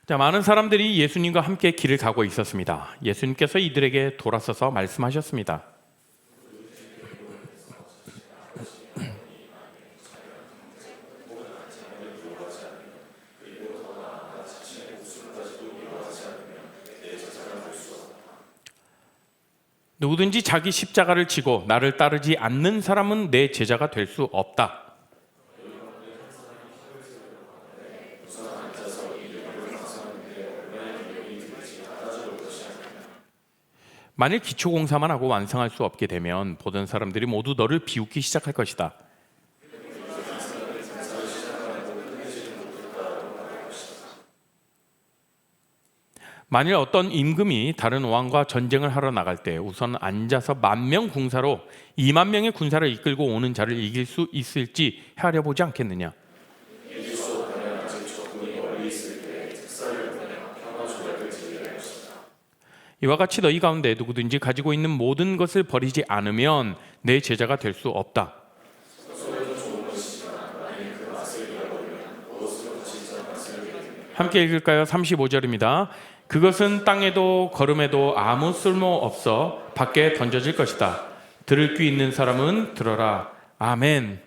자, 많은 사람들이 예수님과 함께 길을 가고 있었습니다. 예수님께서 이들에게 돌아서서 말씀하셨습니다. 누구든지 자기 십자가를 지고 나를 따르지 않는 사람은 내 제자가 될 수 없다. 만일 기초공사만 하고 완성할 수 없게 되면 보던 사람들이 모두 너를 비웃기 시작할 것이다. 만일 어떤 임금이 다른 왕과 전쟁을 하러 나갈 때 우선 앉아서 10,000명 군사로 20,000명의 군사를 이끌고 오는 자를 이길 수 있을지 헤아려 보지 않겠느냐. 이와 같이 너희 가운데 누구든지 가지고 있는 모든 것을 버리지 않으면 내 제자가 될 수 없다. 함께 읽을까요? 35절입니다. 그것은 땅에도 거름에도 아무 쓸모 없어 밖에 던져질 것이다. 들을 귀 있는 사람은 들어라. 아멘.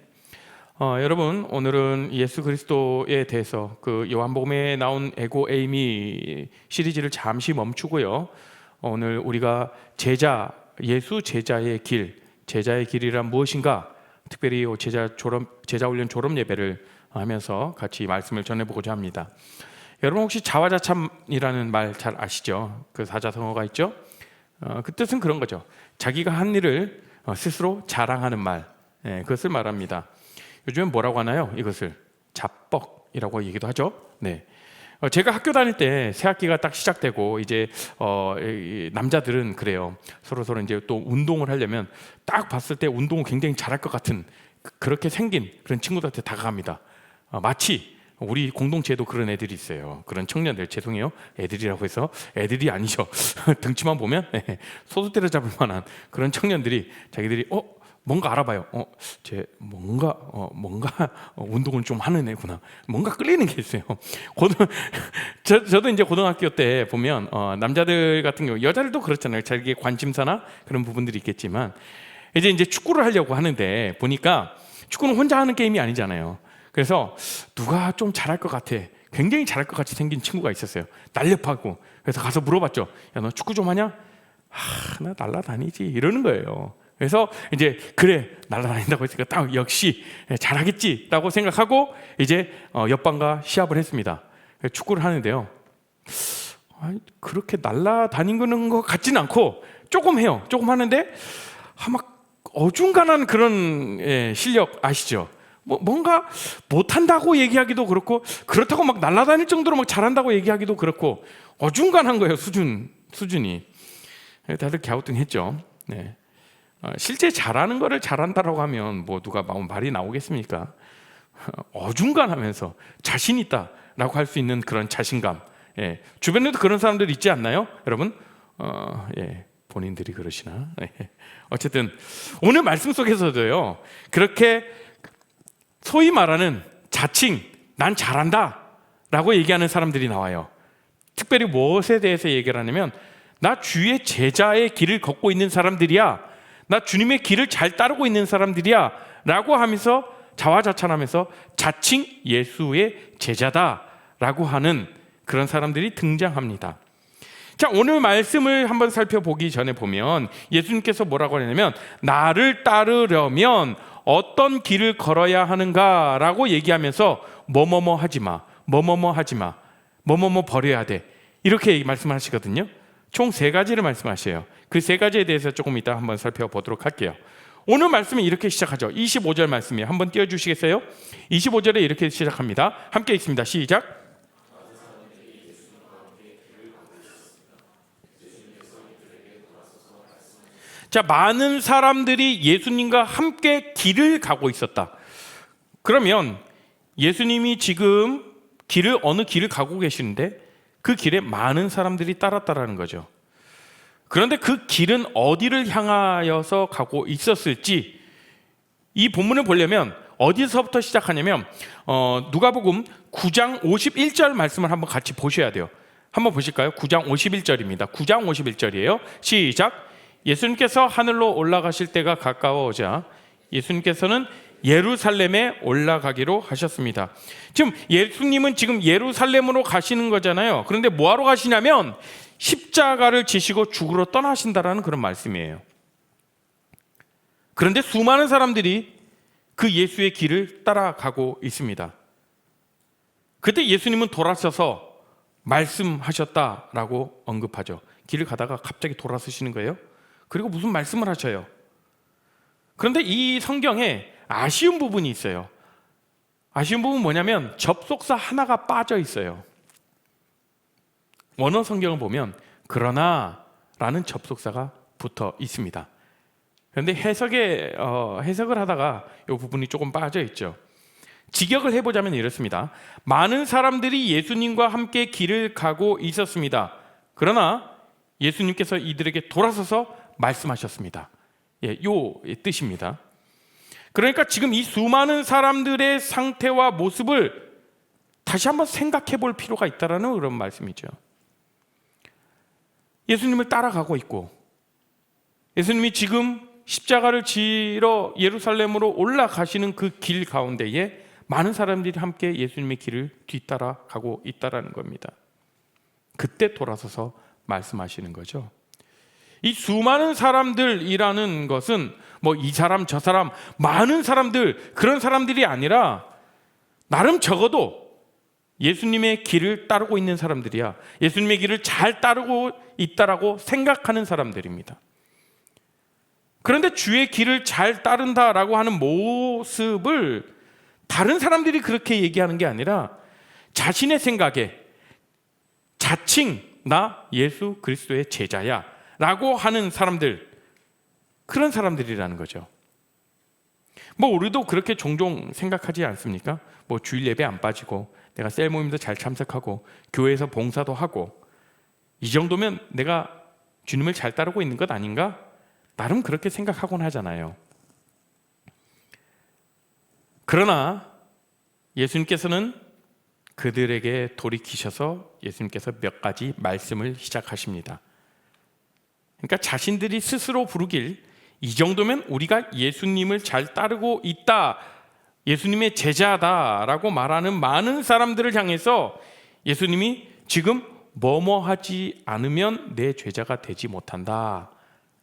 여러분, 오늘은 예수 그리스도에 대해서 그 요한복음에 나온 에고 에이미 시리즈를 잠시 멈추고요. 오늘 우리가 예수 제자의 길, 제자의 길이란 무엇인가? 특별히 제자 훈련 졸업 예배를 하면서 같이 말씀을 전해보고자 합니다. 여러분 혹시 자화자참이라는 말 잘 아시죠? 그 사자성어가 있죠? 그 뜻은 그런 거죠. 자기가 한 일을 스스로 자랑하는 말, 그것을 말합니다. 요즘엔 뭐라고 하나요? 이것을 자뻑이라고 얘기도 하죠. 네. 제가 학교 다닐 때 새 학기가 딱 시작되고 이제 남자들은 그래요. 서로 이제 또 운동을 하려면 딱 봤을 때 운동을 굉장히 잘할 것 같은 그렇게 생긴 그런 친구들한테 다가갑니다. 마치 우리 공동체에도 그런 애들이 있어요. 그런 청년들, 죄송해요. 애들이라고 해서 애들이 아니죠. 등치만 보면 소수 때려잡을 만한 그런 청년들이 자기들이 뭔가 알아봐요. 쟤 뭔가 운동을 좀 하는 애구나. 뭔가 끌리는 게 있어요. 저도 이제 고등학교 때 보면 남자들 같은 경우, 여자들도 그렇잖아요. 자기의 관심사나 그런 부분들이 있겠지만 이제 축구를 하려고 하는데 보니까 축구는 혼자 하는 게임이 아니잖아요. 그래서 누가 좀 잘할 것 같아, 굉장히 잘할 것 같이 생긴 친구가 있었어요. 날렵하고. 그래서 가서 물어봤죠. 야, 너 축구 좀 하냐? 나 날라다니지 이러는 거예요. 그래서 이제 그래 날아다닌다고 했으니까 딱 역시 잘하겠지라고 생각하고 이제 옆반과 시합을 했습니다. 축구를 하는데요. 그렇게 날아다니는 것 같지는 않고 조금 해요. 조금 하는데 막 어중간한 그런 실력 아시죠? 뭔가 못한다고 얘기하기도 그렇고 그렇다고 막 날아다닐 정도로 막 잘한다고 얘기하기도 그렇고 어중간한 거예요. 수준이. 다들 갸우뚱했죠. 네. 실제 잘하는 거를 잘한다라고 하면 누가 말이 나오겠습니까? 어중간하면서 자신 있다라고 할 수 있는 그런 자신감. 주변에도 그런 사람들 있지 않나요? 여러분? 본인들이 그러시나? 어쨌든 오늘 말씀 속에서도요. 그렇게 소위 말하는 자칭, 난 잘한다 라고 얘기하는 사람들이 나와요. 특별히 무엇에 대해서 얘기를 하냐면 나 주의 제자의 길을 걷고 있는 사람들이야, 나 주님의 길을 잘 따르고 있는 사람들이야 라고 하면서 자화자찬하면서 자칭 예수의 제자다 라고 하는 그런 사람들이 등장합니다. 자, 오늘 말씀을 한번 살펴보기 전에 보면 예수님께서 뭐라고 하냐면 나를 따르려면 어떤 길을 걸어야 하는가라고 얘기하면서 뭐뭐뭐 하지마, 뭐뭐뭐 하지마, 뭐뭐뭐 버려야 돼, 이렇게 말씀을 하시거든요. 총 3가지를 말씀하셔요. 그 3가지에 대해서 조금 이따 한번 살펴보도록 할게요. 오늘 말씀은 이렇게 시작하죠. 25절 말씀이에요. 한번 띄워주시겠어요? 25절에 이렇게 시작합니다. 함께 읽습니다. 시작. 자, 많은 사람들이 예수님과 함께 길을 가고 있었다. 그러면 예수님이 지금 어느 길을 가고 계시는데 그 길에 많은 사람들이 따랐다라는 거죠. 그런데 그 길은 어디를 향하여서 가고 있었을지 이 본문을 보려면 어디서부터 시작하냐면 누가복음 9장 51절 말씀을 한번 같이 보셔야 돼요. 한번 보실까요? 9장 51절입니다. 9장 51절이에요. 시작. 예수님께서 하늘로 올라가실 때가 가까워오자 예수님께서는 예루살렘에 올라가기로 하셨습니다. 지금 예수님은 지금 예루살렘으로 가시는 거잖아요. 그런데 뭐하러 가시냐면 십자가를 지시고 죽으러 떠나신다라는 그런 말씀이에요. 그런데 수많은 사람들이 그 예수의 길을 따라가고 있습니다. 그때 예수님은 돌아서서 말씀하셨다라고 언급하죠. 길을 가다가 갑자기 돌아서시는 거예요. 그리고 무슨 말씀을 하셔요. 그런데 이 성경에 아쉬운 부분이 있어요. 아쉬운 부분은 뭐냐면 접속사 하나가 빠져 있어요. 원어 성경을 보면 그러나 라는 접속사가 붙어 있습니다. 그런데 해석을 하다가 이 부분이 조금 빠져 있죠. 직역을 해보자면 이렇습니다. 많은 사람들이 예수님과 함께 길을 가고 있었습니다. 그러나 예수님께서 이들에게 돌아서서 말씀하셨습니다. 요 뜻입니다. 그러니까 지금 이 수많은 사람들의 상태와 모습을 다시 한번 생각해 볼 필요가 있다는 그런 말씀이죠. 예수님을 따라가고 있고 예수님이 지금 십자가를 지러 예루살렘으로 올라가시는 그 길 가운데에 많은 사람들이 함께 예수님의 길을 뒤따라가고 있다는 겁니다. 그때 돌아서서 말씀하시는 거죠. 이 수많은 사람들이라는 것은 뭐 이 사람 저 사람 많은 사람들 그런 사람들이 아니라 나름 적어도 예수님의 길을 따르고 있는 사람들이야. 예수님의 길을 잘 따르고 있다라고 생각하는 사람들입니다. 그런데 주의 길을 잘 따른다라고 하는 모습을 다른 사람들이 그렇게 얘기하는 게 아니라 자신의 생각에 자칭 나 예수 그리스도의 제자야 라고 하는 사람들, 그런 사람들이라는 거죠. 뭐 우리도 그렇게 종종 생각하지 않습니까? 뭐 주일 예배 안 빠지고 내가 셀 모임도 잘 참석하고 교회에서 봉사도 하고 이 정도면 내가 주님을 잘 따르고 있는 것 아닌가? 나름 그렇게 생각하곤 하잖아요. 그러나 예수님께서는 그들에게 돌이키셔서 예수님께서 몇 가지 말씀을 시작하십니다. 그러니까 자신들이 스스로 부르길 이 정도면 우리가 예수님을 잘 따르고 있다, 예수님의 제자다라고 말하는 많은 사람들을 향해서 예수님이 지금 뭐뭐 하지 않으면 내 제자가 되지 못한다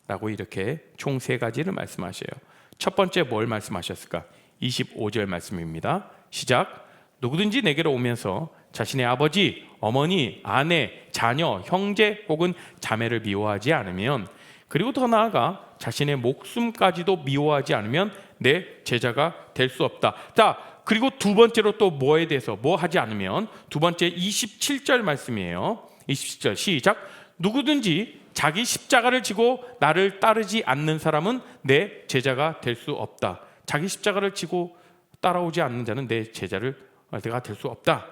라고 이렇게 총 3가지를 말씀하셔요. 첫 번째 뭘 말씀하셨을까? 25절 말씀입니다. 시작. 누구든지 내게로 오면서 자신의 아버지, 어머니, 아내, 자녀, 형제 혹은 자매를 미워하지 않으면, 그리고 더 나아가 자신의 목숨까지도 미워하지 않으면 내 제자가 될 수 없다. 자, 그리고 두 번째로 또 뭐에 대해서 뭐 하지 않으면, 두 번째 27절 말씀이에요. 27절 시작. 누구든지 자기 십자가를 지고 나를 따르지 않는 사람은 내 제자가 될 수 없다. 자기 십자가를 지고 따라오지 않는 자는 내 제자가 될 수 없다.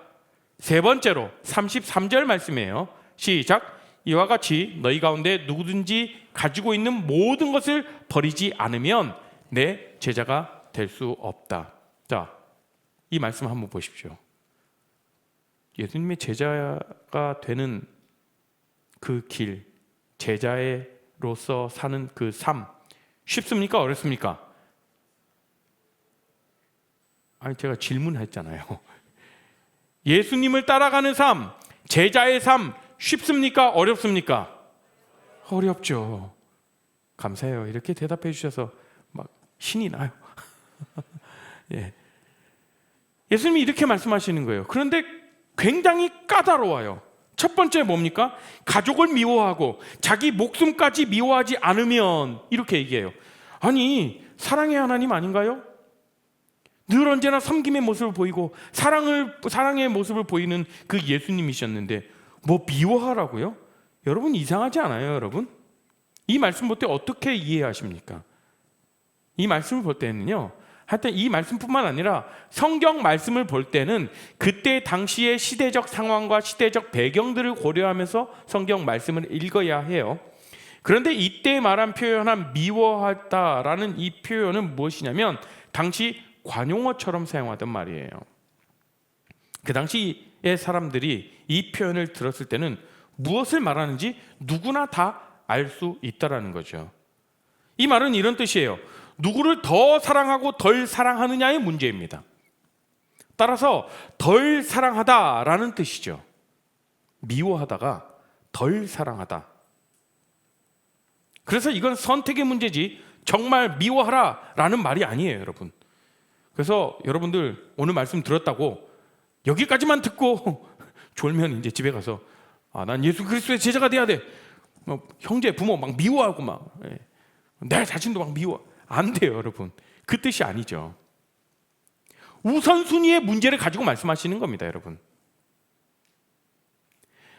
세 번째로 33절 말씀이에요. 시작. 이와 같이 너희 가운데 누구든지 가지고 있는 모든 것을 버리지 않으면 내 제자가 될 수 없다. 자, 이 말씀 한번 보십시오. 예수님의 제자가 되는 그 길, 제자로서 사는 그 삶, 쉽습니까? 어렵습니까? 아니, 제가 질문했잖아요. 예수님을 따라가는 삶, 제자의 삶, 쉽습니까? 어렵습니까? 어렵죠. 감사해요. 이렇게 대답해 주셔서 막 신이 나요. 예. 예수님이 이렇게 말씀하시는 거예요. 그런데 굉장히 까다로워요. 첫 번째 뭡니까? 가족을 미워하고 자기 목숨까지 미워하지 않으면, 이렇게 얘기해요. 아니, 사랑의 하나님 아닌가요? 늘 언제나 섬김의 모습을 보이고 사랑의 모습을 보이는 그 예수님이셨는데 뭐 미워하라고요? 여러분 이상하지 않아요, 여러분? 이 말씀 볼 때 어떻게 이해하십니까? 이 말씀을 볼 때는요, 하여튼 이 말씀뿐만 아니라 성경 말씀을 볼 때는 그때 당시의 시대적 상황과 시대적 배경들을 고려하면서 성경 말씀을 읽어야 해요. 그런데 이때 말한 표현한 미워하다라는 이 표현은 무엇이냐면 당시 관용어처럼 사용하던 말이에요. 그 당시의 사람들이 이 표현을 들었을 때는 무엇을 말하는지 누구나 다 알 수 있다라는 거죠. 이 말은 이런 뜻이에요. 누구를 더 사랑하고 덜 사랑하느냐의 문제입니다. 따라서 덜 사랑하다라는 뜻이죠. 미워하다가 덜 사랑하다. 그래서 이건 선택의 문제지 정말 미워하라라는 말이 아니에요, 여러분. 그래서 여러분들 오늘 말씀 들었다고 여기까지만 듣고 졸면 이제 집에 가서 난 예수 그리스도의 제자가 돼야 돼. 형제, 부모 막 미워하고 막 내 자신도 막 미워. 안 돼요, 여러분. 그 뜻이 아니죠. 우선순위의 문제를 가지고 말씀하시는 겁니다, 여러분.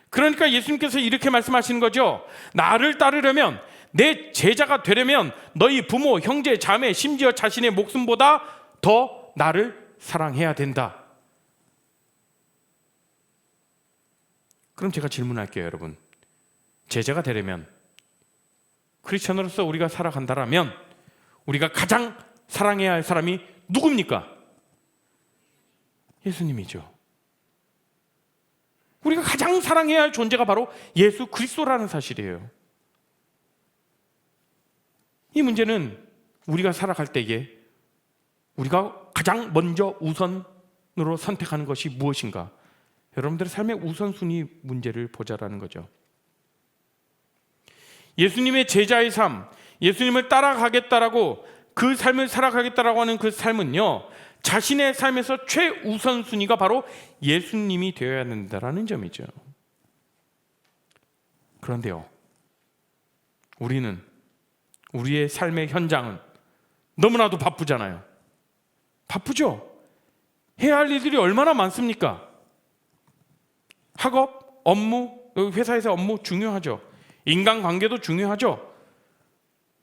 그러니까 예수님께서 이렇게 말씀하시는 거죠. 나를 따르려면, 내 제자가 되려면 너희 부모, 형제, 자매, 심지어 자신의 목숨보다 더 나를 사랑해야 된다. 그럼 제가 질문할게요, 여러분. 제자가 되려면, 크리스천으로서 우리가 살아간다라면 우리가 가장 사랑해야 할 사람이 누굽니까? 예수님이죠. 우리가 가장 사랑해야 할 존재가 바로 예수 그리스도라는 사실이에요. 이 문제는 우리가 살아갈 때에 우리가 가장 먼저 우선으로 선택하는 것이 무엇인가? 여러분들의 삶의 우선순위 문제를 보자라는 거죠. 예수님의 제자의 삶, 예수님을 따라가겠다라고 그 삶을 살아가겠다라고 하는 그 삶은요, 자신의 삶에서 최우선순위가 바로 예수님이 되어야 된다라는 점이죠. 그런데요, 우리는 우리의 삶의 현장은 너무나도 바쁘잖아요. 바쁘죠? 해야 할 일들이 얼마나 많습니까? 학업, 업무, 회사에서 업무 중요하죠. 인간관계도 중요하죠.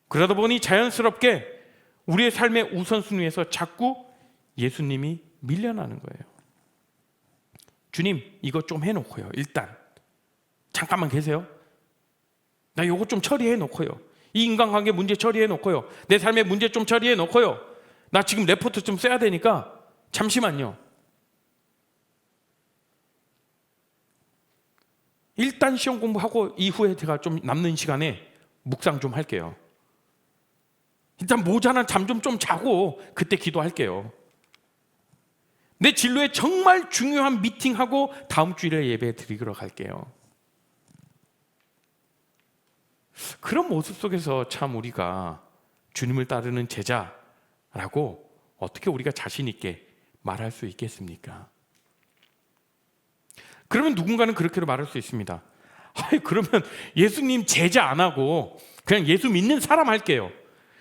그러다 보니 자연스럽게 우리의 삶의 우선순위에서 자꾸 예수님이 밀려나는 거예요. 주님, 이거 좀 해놓고요. 일단 잠깐만 계세요. 나 이거 좀 처리해 놓고요. 이 인간관계 문제 처리해 놓고요. 내 삶의 문제 좀 처리해 놓고요. 나 지금 레포트 좀 써야 되니까 잠시만요. 일단 시험 공부하고 이후에 제가 좀 남는 시간에 묵상 좀 할게요. 일단 모자란 잠 좀 자고 그때 기도할게요. 내 진로에 정말 중요한 미팅하고 다음 주일에 예배 드리러 갈게요. 그런 모습 속에서 참 우리가 주님을 따르는 제자라고 어떻게 우리가 자신 있게 말할 수 있겠습니까? 그러면 누군가는 그렇게 말할 수 있습니다. 그러면 예수님 제자 안 하고 그냥 예수 믿는 사람 할게요.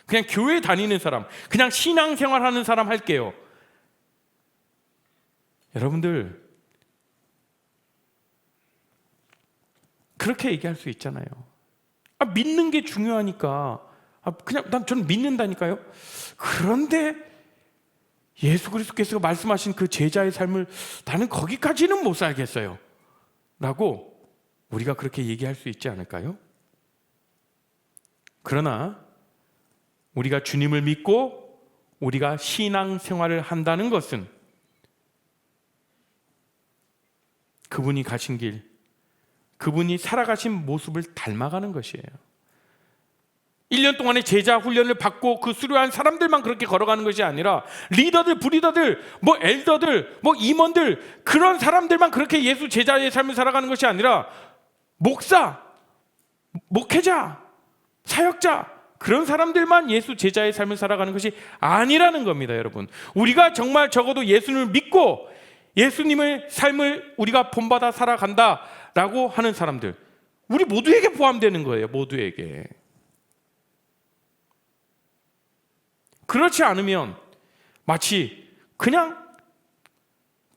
그냥 교회 다니는 사람, 그냥 신앙생활하는 사람 할게요. 여러분들 그렇게 얘기할 수 있잖아요. 믿는 게 중요하니까 그냥 저는 믿는다니까요. 그런데 예수 그리스도께서 말씀하신 그 제자의 삶을 나는 거기까지는 못 살겠어요 라고 우리가 그렇게 얘기할 수 있지 않을까요? 그러나 우리가 주님을 믿고 우리가 신앙생활을 한다는 것은 그분이 가신 길, 그분이 살아가신 모습을 닮아가는 것이에요. 1년 동안의 제자 훈련을 받고 그 수료한 사람들만 그렇게 걸어가는 것이 아니라 리더들, 브리더들, 엘더들, 임원들 그런 사람들만 그렇게 예수 제자의 삶을 살아가는 것이 아니라 목사, 목회자, 사역자 그런 사람들만 예수 제자의 삶을 살아가는 것이 아니라는 겁니다, 여러분. 우리가 정말 적어도 예수님을 믿고 예수님의 삶을 우리가 본받아 살아간다라고 하는 사람들, 우리 모두에게 포함되는 거예요, 모두에게. 그렇지 않으면 마치 그냥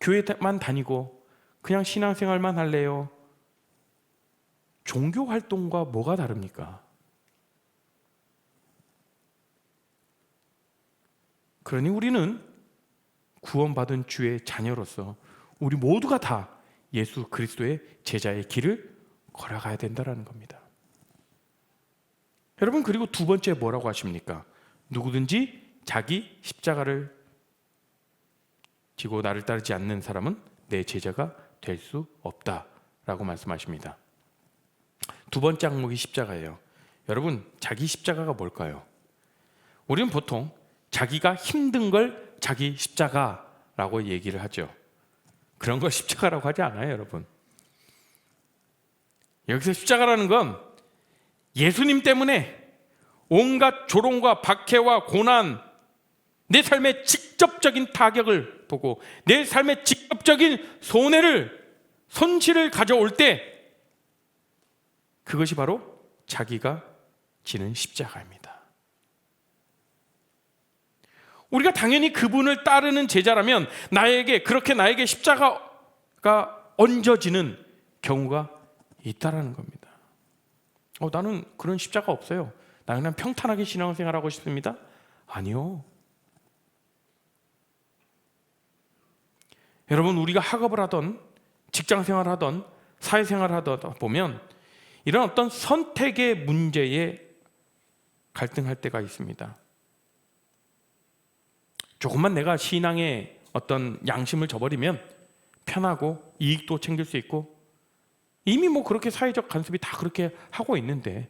교회만 다니고 그냥 신앙생활만 할래요. 종교 활동과 뭐가 다릅니까? 그러니 우리는 구원받은 주의 자녀로서 우리 모두가 다 예수 그리스도의 제자의 길을 걸어가야 된다는 겁니다. 여러분, 그리고 두 번째 뭐라고 하십니까? 누구든지 자기 십자가를 지고 나를 따르지 않는 사람은 내 제자가 될 수 없다라고 말씀하십니다. 두 번째 항목이 십자가예요. 여러분, 자기 십자가가 뭘까요? 우리는 보통 자기가 힘든 걸 자기 십자가라고 얘기를 하죠. 그런 걸 십자가라고 하지 않아요, 여러분. 여기서 십자가라는 건 예수님 때문에 온갖 조롱과 박해와 고난, 내 삶의 직접적인 타격을 보고 내 삶의 직접적인 손실을 가져올 때 그것이 바로 자기가 지는 십자가입니다. 우리가 당연히 그분을 따르는 제자라면 그렇게 나에게 십자가가 얹어지는 경우가 있다라는 겁니다. 나는 그런 십자가 없어요. 나는 그냥 평탄하게 신앙생활하고 싶습니다. 아니요. 여러분, 우리가 학업을 하던 직장생활을 하던 사회생활을 하다 보면 이런 어떤 선택의 문제에 갈등할 때가 있습니다. 조금만 내가 신앙의 어떤 양심을 저버리면 편하고 이익도 챙길 수 있고 이미 그렇게 사회적 간섭이 다 그렇게 하고 있는데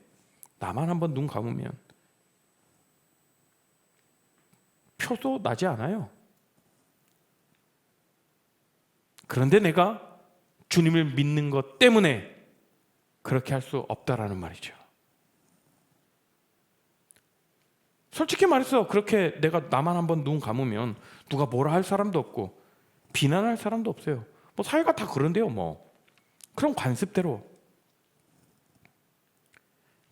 나만 한번 눈 감으면 표도 나지 않아요. 그런데 내가 주님을 믿는 것 때문에 그렇게 할 수 없다라는 말이죠. 솔직히 말해서 그렇게 내가 나만 한번 눈 감으면 누가 뭐라 할 사람도 없고 비난할 사람도 없어요. 사회가 다 그런데요, 그런 관습대로.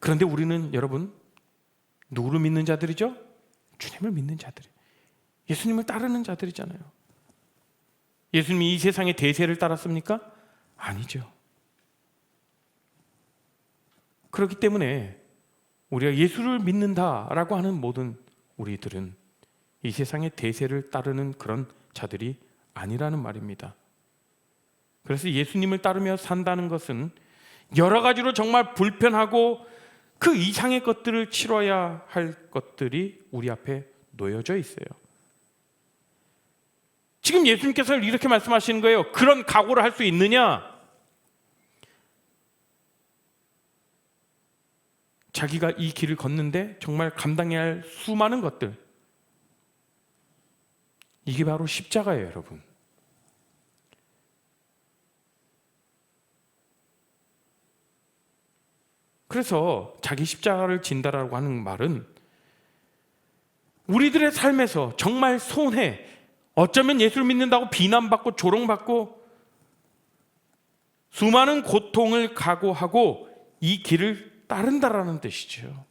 그런데 우리는 여러분 누구를 믿는 자들이죠? 주님을 믿는 자들이, 예수님을 따르는 자들이잖아요. 예수님이 이 세상의 대세를 따랐습니까? 아니죠. 그렇기 때문에 우리가 예수를 믿는다라고 하는 모든 우리들은 이 세상의 대세를 따르는 그런 자들이 아니라는 말입니다. 그래서 예수님을 따르며 산다는 것은 여러 가지로 정말 불편하고 그 이상의 것들을 치러야 할 것들이 우리 앞에 놓여져 있어요. 지금 예수님께서 이렇게 말씀하시는 거예요. 그런 각오를 할 수 있느냐? 자기가 이 길을 걷는데 정말 감당해야 할 수많은 것들, 이게 바로 십자가예요, 여러분. 그래서 자기 십자가를 진다라고 하는 말은 우리들의 삶에서 정말 손해, 어쩌면 예수를 믿는다고 비난받고 조롱받고 수많은 고통을 각오하고 이 길을 따른다라는 뜻이죠.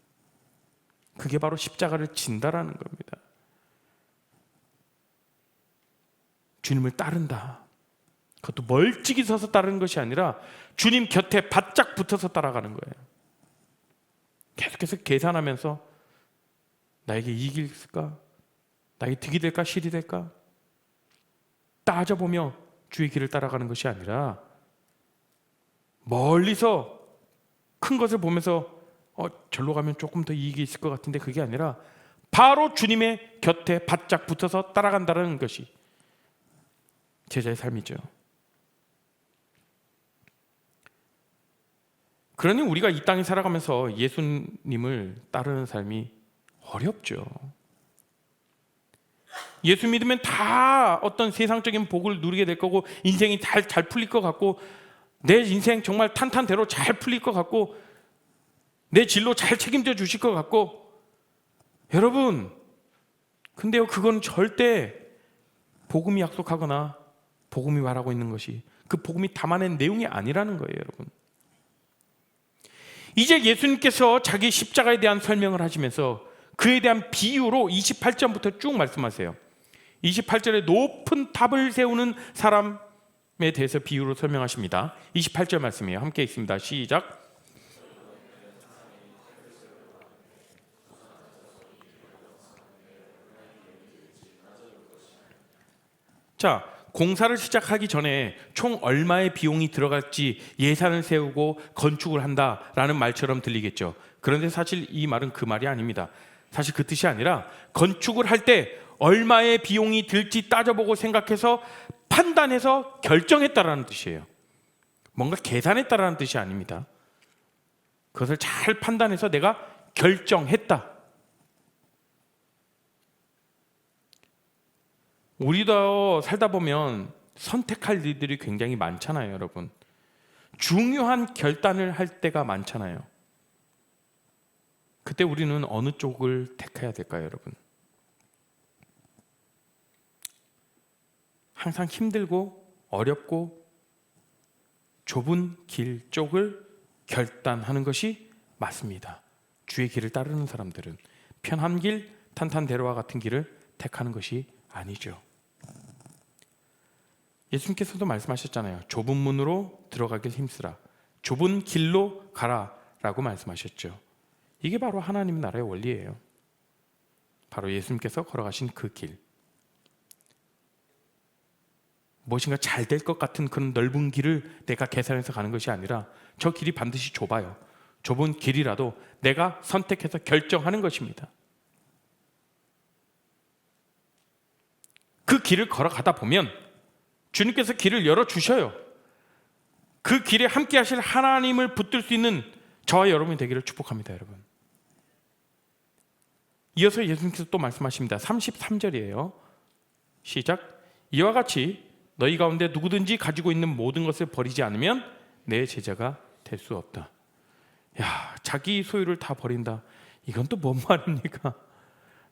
그게 바로 십자가를 진다라는 겁니다. 주님을 따른다. 그것도 멀찍이 서서 따르는 것이 아니라 주님 곁에 바짝 붙어서 따라가는 거예요. 계속해서 계산하면서 나에게 이익이 있을까? 나에게 득이 될까? 실이 될까? 따져보며 주의 길을 따라가는 것이 아니라 멀리서 큰 것을 보면서 절로 가면 조금 더 이익이 있을 것 같은데, 그게 아니라 바로 주님의 곁에 바짝 붙어서 따라간다는 것이 제자의 삶이죠. 그러니 우리가 이 땅에 살아가면서 예수님을 따르는 삶이 어렵죠. 예수 믿으면 다 어떤 세상적인 복을 누리게 될 거고 인생이 잘 풀릴 것 같고 내 인생 정말 탄탄대로 잘 풀릴 것 같고 내 진로 잘 책임져 주실 것 같고, 여러분 근데요, 그건 절대 복음이 약속하거나 복음이 말하고 있는 것이 그 복음이 담아낸 내용이 아니라는 거예요, 여러분. 이제 예수님께서 자기 십자가에 대한 설명을 하시면서 그에 대한 비유로 28절부터 쭉 말씀하세요. 28절에 높은 탑을 세우는 사람에 대해서 비유로 설명하십니다. 28절 말씀이에요. 함께 읽습니다. 시작. 자, 공사를 시작하기 전에 총 얼마의 비용이 들어갈지 예산을 세우고 건축을 한다라는 말처럼 들리겠죠. 그런데 사실 이 말은 그 말이 아닙니다. 사실 그 뜻이 아니라 건축을 할 때 얼마의 비용이 들지 따져보고 생각해서 판단해서 결정했다라는 뜻이에요. 뭔가 계산했다라는 뜻이 아닙니다. 그것을 잘 판단해서 내가 결정했다. 우리도 살다 보면 선택할 일들이 굉장히 많잖아요, 여러분. 중요한 결단을 할 때가 많잖아요. 그때 우리는 어느 쪽을 택해야 될까요, 여러분? 항상 힘들고 어렵고 좁은 길 쪽을 결단하는 것이 맞습니다. 주의 길을 따르는 사람들은 편한 길, 탄탄대로와 같은 길을 택하는 것이 아니죠. 예수님께서도 말씀하셨잖아요. 좁은 문으로 들어가길 힘쓰라. 좁은 길로 가라 라고 말씀하셨죠. 이게 바로 하나님 나라의 원리예요. 바로 예수님께서 걸어가신 그 길. 무엇인가 잘 될 것 같은 그런 넓은 길을 내가 계산해서 가는 것이 아니라 저 길이 반드시 좁아요. 좁은 길이라도 내가 선택해서 결정하는 것입니다. 그 길을 걸어가다 보면 주님께서 길을 열어주셔요. 그 길에 함께 하실 하나님을 붙들 수 있는 저와 여러분이 되기를 축복합니다, 여러분. 이어서 예수님께서 또 말씀하십니다. 33절이에요. 시작. 이와 같이 너희 가운데 누구든지 가지고 있는 모든 것을 버리지 않으면 내 제자가 될 수 없다. 야, 자기 소유를 다 버린다. 이건 또 뭔 말입니까?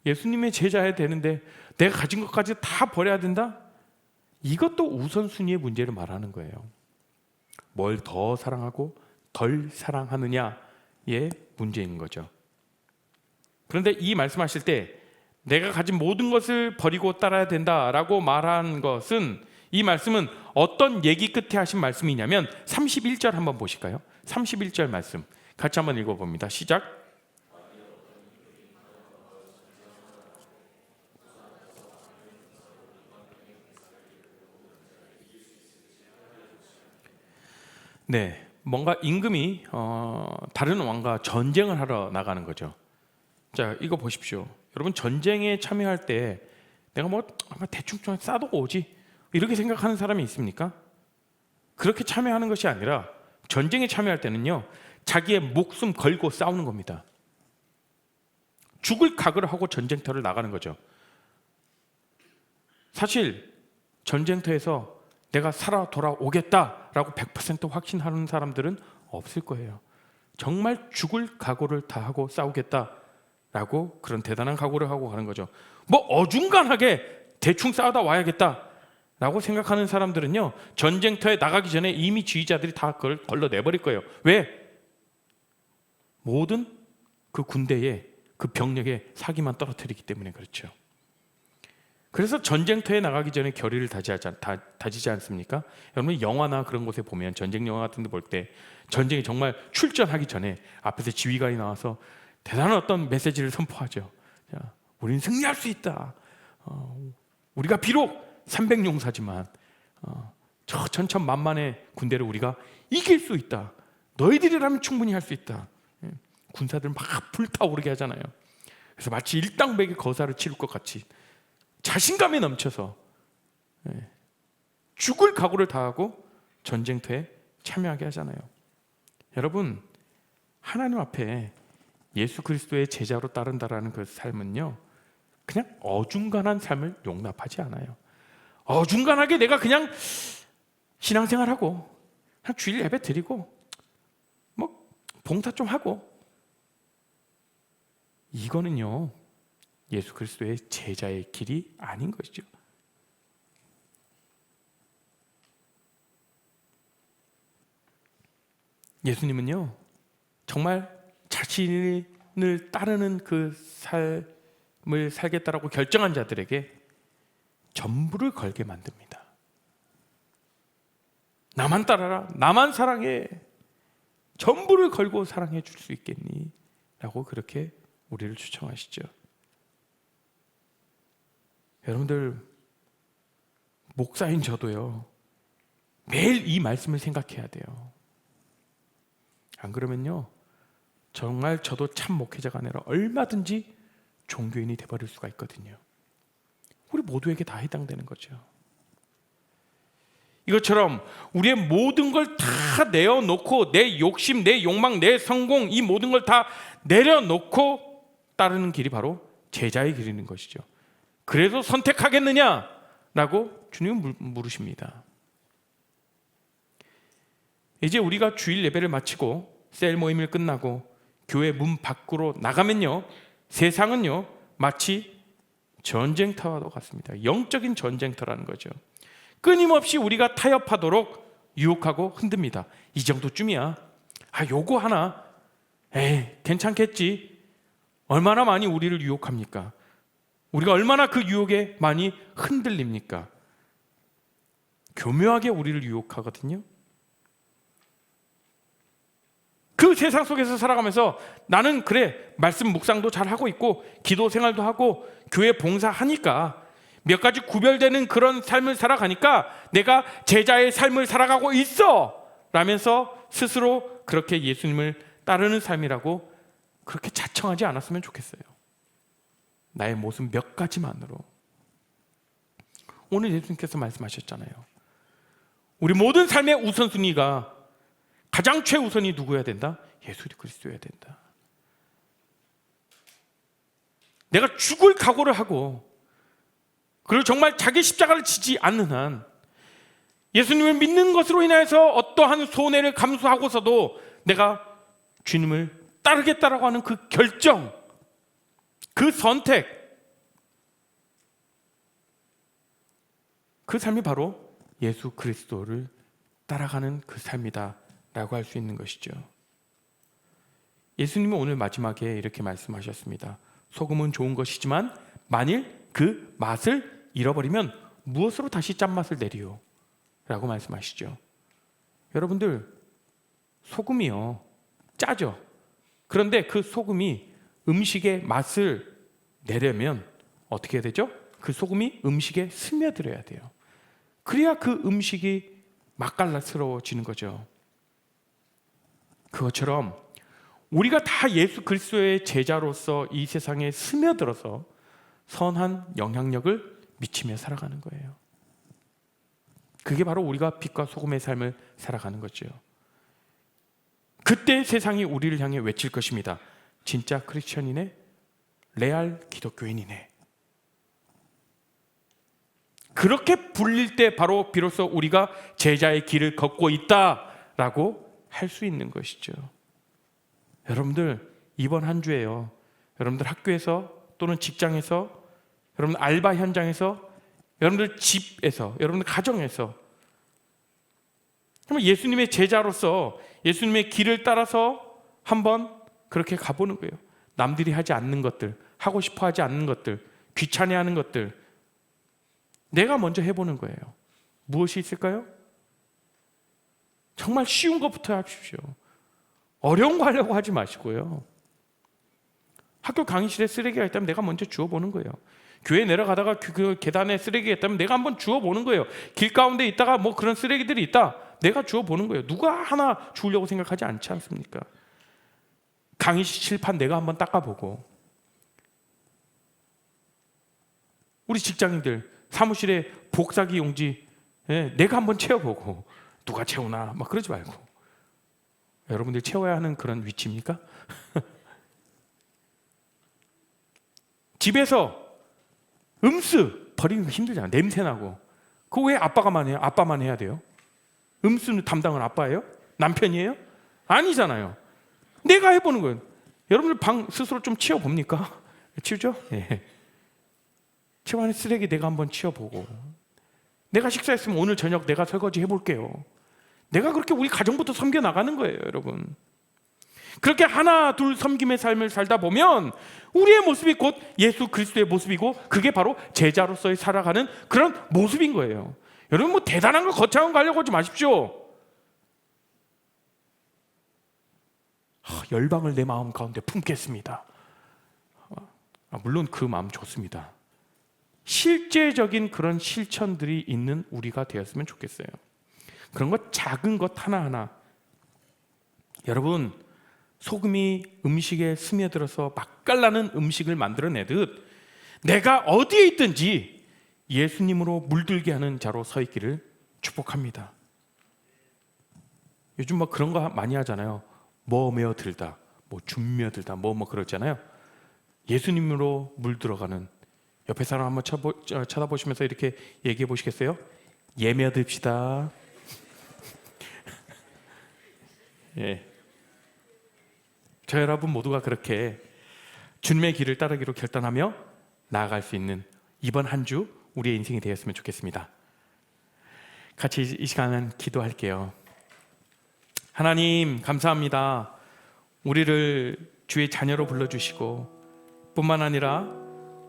예수님의 제자야 되는데 내가 가진 것까지 다 버려야 된다? 이것도 우선순위의 문제를 말하는 거예요. 뭘 더 사랑하고 덜 사랑하느냐의 문제인 거죠. 그런데 이 말씀하실 때 내가 가진 모든 것을 버리고 따라야 된다라고 말한 것은, 이 말씀은 어떤 얘기 끝에 하신 말씀이냐면 31절 한번 보실까요? 31절 말씀 같이 한번 읽어봅니다. 시작. 네, 뭔가 임금이 다른 왕과 전쟁을 하러 나가는 거죠. 자, 이거 보십시오. 여러분, 전쟁에 참여할 때 내가 뭐 대충 좀 싸도 오지 이렇게 생각하는 사람이 있습니까? 그렇게 참여하는 것이 아니라 전쟁에 참여할 때는요, 자기의 목숨 걸고 싸우는 겁니다. 죽을 각오를 하고 전쟁터를 나가는 거죠. 사실 전쟁터에서 내가 살아 돌아오겠다라고 100% 확신하는 사람들은 없을 거예요. 정말 죽을 각오를 다 하고 싸우겠다라고 그런 대단한 각오를 하고 가는 거죠. 뭐 어중간하게 대충 싸우다 와야겠다라고 생각하는 사람들은요, 전쟁터에 나가기 전에 이미 지휘자들이 다 그걸 걸러내버릴 거예요. 왜? 모든 그 군대에 그 병력에 사기만 떨어뜨리기 때문에 그렇죠. 그래서 전쟁터에 나가기 전에 결의를 다지지 않습니까? 여러분, 영화나 그런 곳에 보면, 전쟁 영화 같은 데 볼 때 전쟁에 정말 출전하기 전에 앞에서 지휘관이 나와서 대단한 어떤 메시지를 선포하죠. 자, 우리는 승리할 수 있다. 우리가 비록 300용사지만 저 천천만만의 군대를 우리가 이길 수 있다. 너희들이라면 충분히 할 수 있다. 군사들 막 불타오르게 하잖아요. 그래서 마치 일당백의 거사를 치를 것 같이 자신감에 넘쳐서 죽을 각오를 다하고 전쟁터에 참여하게 하잖아요. 여러분, 하나님 앞에 예수 그리스도의 제자로 따른다라는 그 삶은요, 그냥 어중간한 삶을 용납하지 않아요. 어중간하게 내가 그냥 신앙생활하고 그냥 주일 예배 드리고 뭐 봉사 좀 하고, 이거는요 예수 그리스도의 제자의 길이 아닌 것이죠. 예수님은요 정말 자신을 따르는 그 삶을 살겠다라고 결정한 자들에게 전부를 걸게 만듭니다. 나만 따라라, 나만 사랑해, 전부를 걸고 사랑해 줄 수 있겠니? 라고 그렇게 우리를 추청하시죠. 여러분들, 목사인 저도요 매일 이 말씀을 생각해야 돼요. 안 그러면요 정말 저도 참 목회자가 아니라 얼마든지 종교인이 돼버릴 수가 있거든요. 우리 모두에게 다 해당되는 거죠. 이것처럼 우리의 모든 걸 다 내어놓고 내 욕심, 내 욕망, 내 성공 이 모든 걸 다 내려놓고 따르는 길이 바로 제자의 길인 것이죠. 그래도 선택하겠느냐라고 주님은 물으십니다. 이제 우리가 주일 예배를 마치고 셀 모임을 끝나고 교회 문 밖으로 나가면요, 세상은요 마치 전쟁터와 같습니다. 영적인 전쟁터라는 거죠. 끊임없이 우리가 타협하도록 유혹하고 흔듭니다. 이 정도쯤이야. 요거 하나, 괜찮겠지. 얼마나 많이 우리를 유혹합니까? 우리가 얼마나 그 유혹에 많이 흔들립니까? 교묘하게 우리를 유혹하거든요. 그 세상 속에서 살아가면서 나는 그래, 말씀 묵상도 잘 하고 있고 기도 생활도 하고 교회 봉사하니까 몇 가지 구별되는 그런 삶을 살아가니까 내가 제자의 삶을 살아가고 있어 라면서 스스로 그렇게 예수님을 따르는 삶이라고 그렇게 자청하지 않았으면 좋겠어요. 나의 모습 몇 가지만으로. 오늘 예수님께서 말씀하셨잖아요. 우리 모든 삶의 우선순위가 가장 최우선이 누구여야 된다? 예수 그리스도여야 된다. 내가 죽을 각오를 하고 그리고 정말 자기 십자가를 지지 않는 한 예수님을 믿는 것으로 인해서 어떠한 손해를 감수하고서도 내가 주님을 따르겠다라고 하는 그 결정, 그 선택, 그 삶이 바로 예수 그리스도를 따라가는 그 삶이다 라고 할 수 있는 것이죠. 예수님은 오늘 마지막에 이렇게 말씀하셨습니다. 소금은 좋은 것이지만 만일 그 맛을 잃어버리면 무엇으로 다시 짠맛을 내리요? 라고 말씀하시죠. 여러분들, 소금이요 짜죠. 그런데 그 소금이 음식의 맛을 내려면 어떻게 해야 되죠? 그 소금이 음식에 스며들어야 돼요. 그래야 그 음식이 맛깔스러워지는 거죠. 그것처럼 우리가 다 예수 그리스도의 제자로서 이 세상에 스며들어서 선한 영향력을 미치며 살아가는 거예요. 그게 바로 우리가 빛과 소금의 삶을 살아가는 거죠. 그때 세상이 우리를 향해 외칠 것입니다. 진짜 크리스천이네, 레알 기독교인이네. 그렇게 불릴 때 바로 비로소 우리가 제자의 길을 걷고 있다라고 할 수 있는 것이죠. 여러분들, 이번 한 주에요, 여러분들 학교에서 또는 직장에서, 여러분 알바 현장에서, 여러분들 집에서, 여러분들 가정에서 정말 예수님의 제자로서 예수님의 길을 따라서 한번 그렇게 가보는 거예요. 남들이 하지 않는 것들, 하고 싶어 하지 않는 것들, 귀찮아하는 것들 내가 먼저 해보는 거예요. 무엇이 있을까요? 정말 쉬운 것부터 하십시오. 어려운 거 하려고 하지 마시고요. 학교 강의실에 쓰레기가 있다면 내가 먼저 주워보는 거예요. 교회 내려가다가 그 계단에 쓰레기가 있다면 내가 한번 주워보는 거예요. 길 가운데 있다가 뭐 그런 쓰레기들이 있다, 내가 주워보는 거예요. 누가 하나 주우려고 생각하지 않지 않습니까? 강의실 칠판 내가 한번 닦아보고, 우리 직장인들 사무실에 복사기 용지 내가 한번 채워보고, 누가 채우나 막 그러지 말고. 여러분들 채워야 하는 그런 위치입니까? 집에서 음수 버리는 거 힘들잖아. 냄새나고. 그거 왜 아빠가만 해요? 아빠만 해야 돼요? 음수 담당은 아빠예요? 남편이에요? 아니잖아요. 내가 해보는 거예요. 여러분들 방 스스로 좀 치워봅니까? 치우죠? 예. 집안에 쓰레기 내가 한번 치워보고, 내가 식사했으면 오늘 저녁 내가 설거지 해볼게요. 내가 그렇게 우리 가정부터 섬겨나가는 거예요, 여러분. 그렇게 하나 둘 섬김의 삶을 살다 보면 우리의 모습이 곧 예수 그리스도의 모습이고, 그게 바로 제자로서의 살아가는 그런 모습인 거예요. 여러분, 뭐 대단한 걸 거창한 거 하려고 하지 마십시오. 열방을 내 마음 가운데 품겠습니다. 물론 그 마음 좋습니다. 실제적인 그런 실천들이 있는 우리가 되었으면 좋겠어요. 그런 것, 작은 것 하나하나. 여러분, 소금이 음식에 스며들어서 맛깔나는 음식을 만들어내듯 내가 어디에 있든지 예수님으로 물들게 하는 자로 서 있기를 축복합니다. 요즘 뭐 그런 거 많이 하잖아요. 뭐며 들다, 뭐 준며 들다, 뭐 그러잖아요. 예수님으로 물들어가는, 옆에 사람 한번 쳐다보시면서 이렇게 얘기해 보시겠어요? 예며 듭시다. 예. 저 여러분 모두가 그렇게 주님의 길을 따르기로 결단하며 나아갈 수 있는 이번 한 주 우리의 인생이 되었으면 좋겠습니다. 같이 이 시간은 기도할게요. 하나님 감사합니다. 우리를 주의 자녀로 불러주시고 뿐만 아니라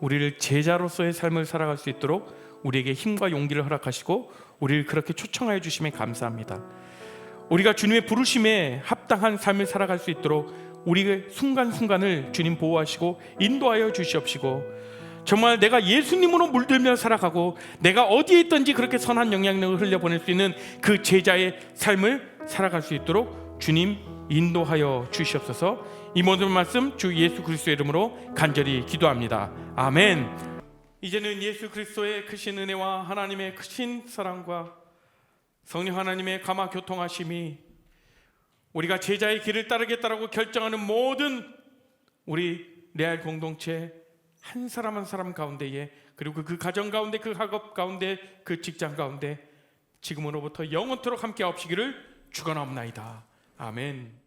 우리를 제자로서의 삶을 살아갈 수 있도록 우리에게 힘과 용기를 허락하시고 우리를 그렇게 초청하여 주심에 감사합니다. 우리가 주님의 부르심에 합당한 삶을 살아갈 수 있도록 우리의 순간순간을 주님 보호하시고 인도하여 주시옵시고, 정말 내가 예수님으로 물들며 살아가고 내가 어디에 있든지 그렇게 선한 영향력을 흘려보낼 수 있는 그 제자의 삶을 살아갈 수 있도록 주님 인도하여 주시옵소서. 이 모든 말씀 주 예수 그리스도의 이름으로 간절히 기도합니다. 아멘. 이제는 예수 그리스도의 크신 은혜와 하나님의 크신 사랑과 성령 하나님의 감화 교통하심이 우리가 제자의 길을 따르겠다라고 결정하는 모든 우리 레알 공동체 한 사람 한 사람 가운데에, 그리고 그 가정 가운데, 그 학업 가운데, 그 직장 가운데 지금으로부터 영원토록 함께 하옵시기를 축원하옵나이다. 아멘.